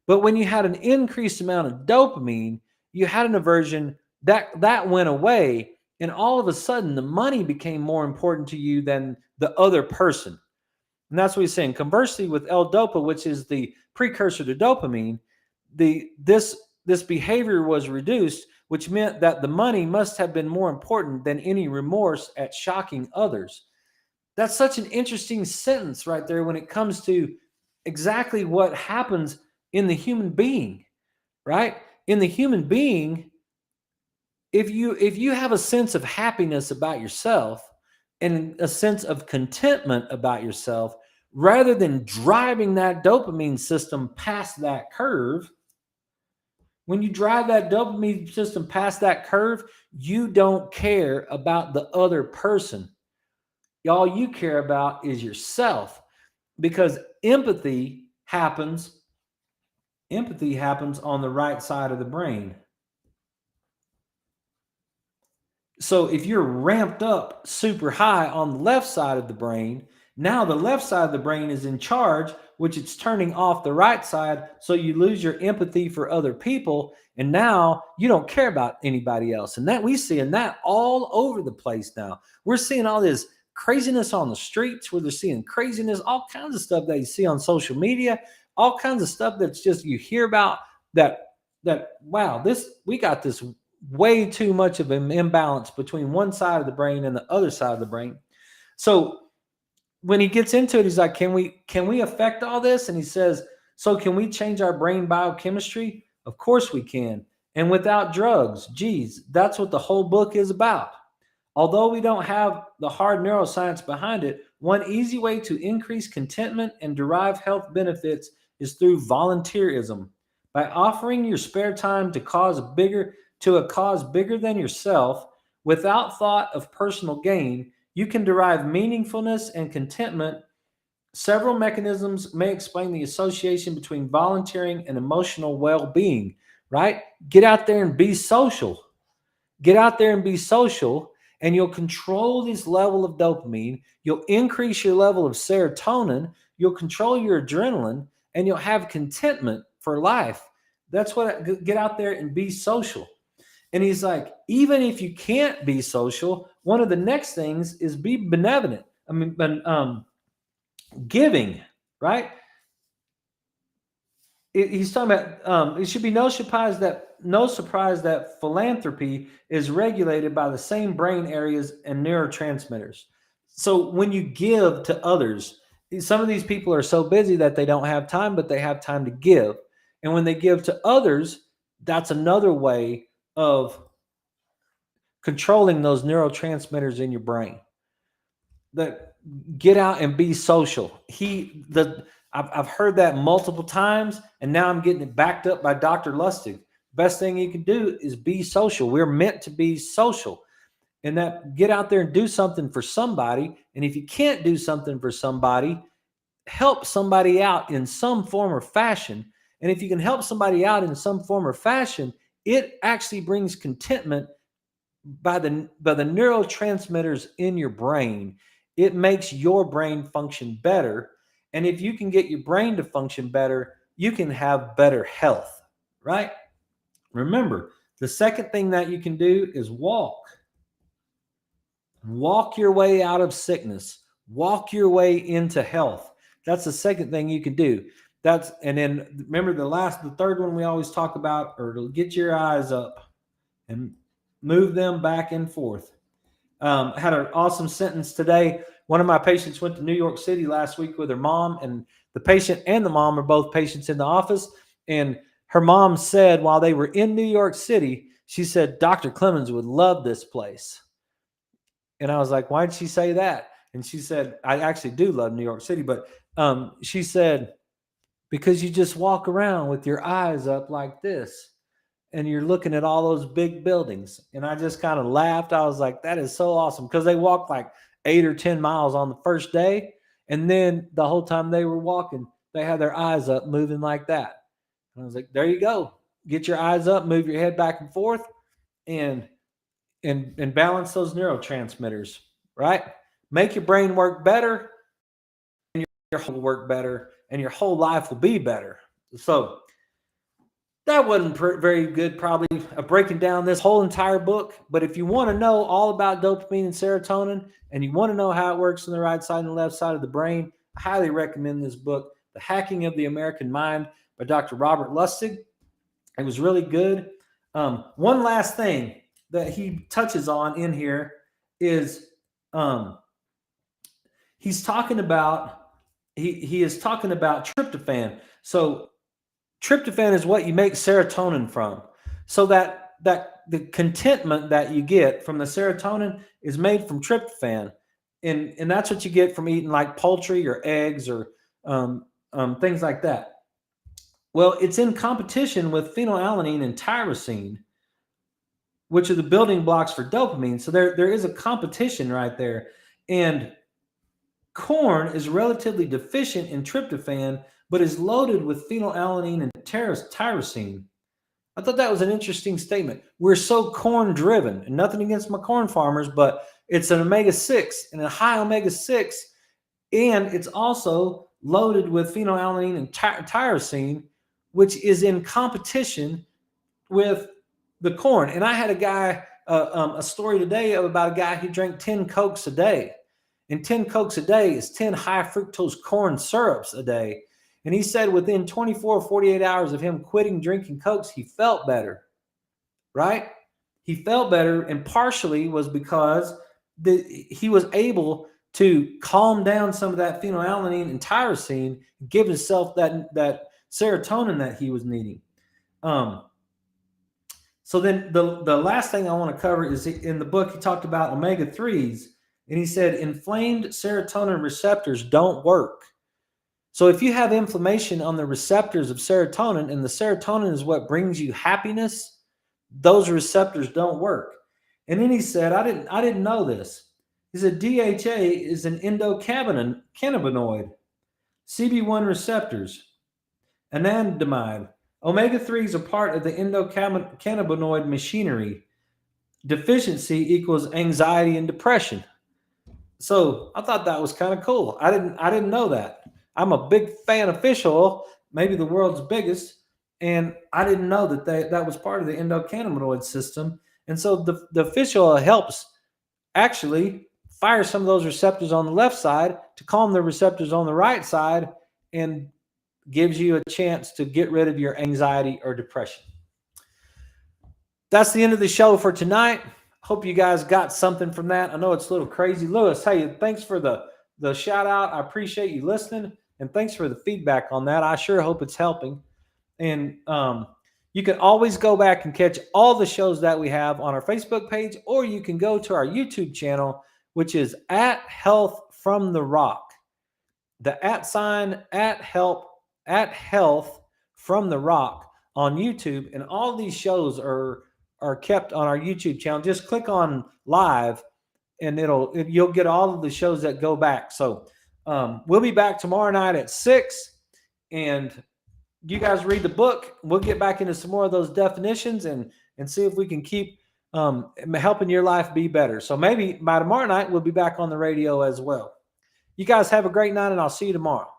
But when you had an increased amount of dopamine, you had an aversion that went away, and all of a sudden the money became more important to you than the other person. And that's what he's saying. Conversely, with L-Dopa, which is the precursor to dopamine, this behavior was reduced, which meant that the money must have been more important than any remorse at shocking others. That's such an interesting sentence right there when it comes to exactly what happens in the human being, right? In the human being, if you have a sense of happiness about yourself and a sense of contentment about yourself, rather than driving that dopamine system past that curve, when you drive that dopamine system past that curve, you don't care about the other person. All you care about is yourself, because empathy happens on the right side of the brain. So if you're ramped up super high on the left side of the brain, now the left side of the brain is in charge, which it's turning off the right side. So you lose your empathy for other people. And now you don't care about anybody else. And that we seeing that all over the place now. We're seeing all this craziness on the streets, where they're seeing craziness, all kinds of stuff that you see on social media, all kinds of stuff that's just, you hear about that wow, we got this way too much of an imbalance between one side of the brain and the other side of the brain. So when he gets into it, he's like, can we affect all this? And he says, so can we change our brain biochemistry? Of course we can. And without drugs. Geez, that's what the whole book is about. Although we don't have the hard neuroscience behind it, one easy way to increase contentment and derive health benefits is through volunteerism. By offering your spare time to a cause bigger than yourself, without thought of personal gain, you can derive meaningfulness and contentment. Several mechanisms may explain the association between volunteering and emotional well-being, right? Get out there and be social. Get out there and be social, and you'll control this level of dopamine. You'll increase your level of serotonin. You'll control your adrenaline, and you'll have contentment for life. That's what, get out there and be social. And he's like, even if you can't be social, one of the next things is be benevolent. Giving, right? He's talking about, it should be no surprise that philanthropy is regulated by the same brain areas and neurotransmitters. So when you give to others, some of these people are so busy that they don't have time, but they have time to give. And when they give to others, that's another way of controlling those neurotransmitters in your brain. That get out and be social. I've heard that multiple times, and now I'm getting it backed up by Dr. Lustig. Best thing you can do is be social. We're meant to be social, and that get out there and do something for somebody. And if you can't do something for somebody, help somebody out in some form or fashion. And if you can help somebody out in some form or fashion, it actually brings contentment by the neurotransmitters in your brain. It makes your brain function better. And if you can get your brain to function better, you can have better health, right? Remember, the second thing that you can do is walk. Walk your way out of sickness. Walk your way into health. That's the second thing you can do. And then remember the third one we always talk about, or to get your eyes up and move them back and forth. Had an awesome sentence today. One of my patients went to New York City last week with her mom, and the patient and the mom are both patients in the office. And her mom said while they were in New York City, she said, Dr. Clemmons would love this place. And I was like, why did she say that? And she said, I actually do love New York City, but she said, because you just walk around with your eyes up like this and you're looking at all those big buildings. And I just kind of laughed. I was like, that is so awesome, because they walked like 8 or 10 miles on the first day. And then the whole time they were walking, they had their eyes up moving like that. And I was like, there you go. Get your eyes up, move your head back and forth, and balance those neurotransmitters, right? Make your brain work better, and your whole work better, and your whole life will be better. So that wasn't very good, probably, breaking down this whole entire book. But if you want to know all about dopamine and serotonin, and you want to know how it works on the right side and the left side of the brain, I highly recommend this book, The Hacking of the American Mind by Dr. Robert Lustig. It was really good. One last thing that he touches on in here is he's talking about he is talking about tryptophan. So tryptophan is what you make serotonin from. So that the contentment that you get from the serotonin is made from tryptophan, and that's what you get from eating like poultry or eggs or things like that. Well, it's in competition with phenylalanine and tyrosine, which are the building blocks for dopamine. So there is a competition right there. And corn is relatively deficient in tryptophan, but is loaded with phenylalanine and tyrosine. I thought that was an interesting statement. We're so corn driven, and nothing against my corn farmers, but it's an omega-6 and a high omega-6, and it's also loaded with phenylalanine and tyrosine, which is in competition with the corn. And I had a guy, a story today about a guy who drank 10 Cokes a day. And 10 Cokes a day is 10 high fructose corn syrups a day. And he said within 24 or 48 hours of him quitting drinking Cokes, he felt better, right? He felt better, and partially was because he was able to calm down some of that phenylalanine and tyrosine, give himself that serotonin that he was needing. So then the last thing I want to cover is in the book, he talked about omega-3s, and he said inflamed serotonin receptors don't work. So if you have inflammation on the receptors of serotonin, and the serotonin is what brings you happiness, those receptors don't work. And then he said, I didn't know this. He said DHA is an endocannabinoid, CB1 receptors, anandamide. Omega-3s are part of the endocannabinoid machinery. Deficiency equals anxiety and depression. So I thought that was kind of cool. I didn't know that. I'm a big fan of fish oil, maybe the world's biggest, and I didn't know that was part of the endocannabinoid system. And so the fish oil helps actually fire some of those receptors on the left side to calm the receptors on the right side, and gives you a chance to get rid of your anxiety or depression. That's the end of the show for tonight. Hope you guys got something from that. I know it's a little crazy. Lewis, hey, thanks for the shout out. I appreciate you listening, and thanks for the feedback on that. I sure hope it's helping. And you can always go back and catch all the shows that we have on our Facebook page, or you can go to our YouTube channel, which is @HealthFromTheRock. The @ @Health from the Rock on YouTube, and all these shows are kept on our YouTube channel. Just click on live, and you'll get all of the shows that go back. So we'll be back tomorrow night at 6, and you guys read the book. We'll get back into some more of those definitions and see if we can keep helping your life be better. So maybe by tomorrow night we'll be back on the radio as well. You guys have a great night, and I'll see you tomorrow.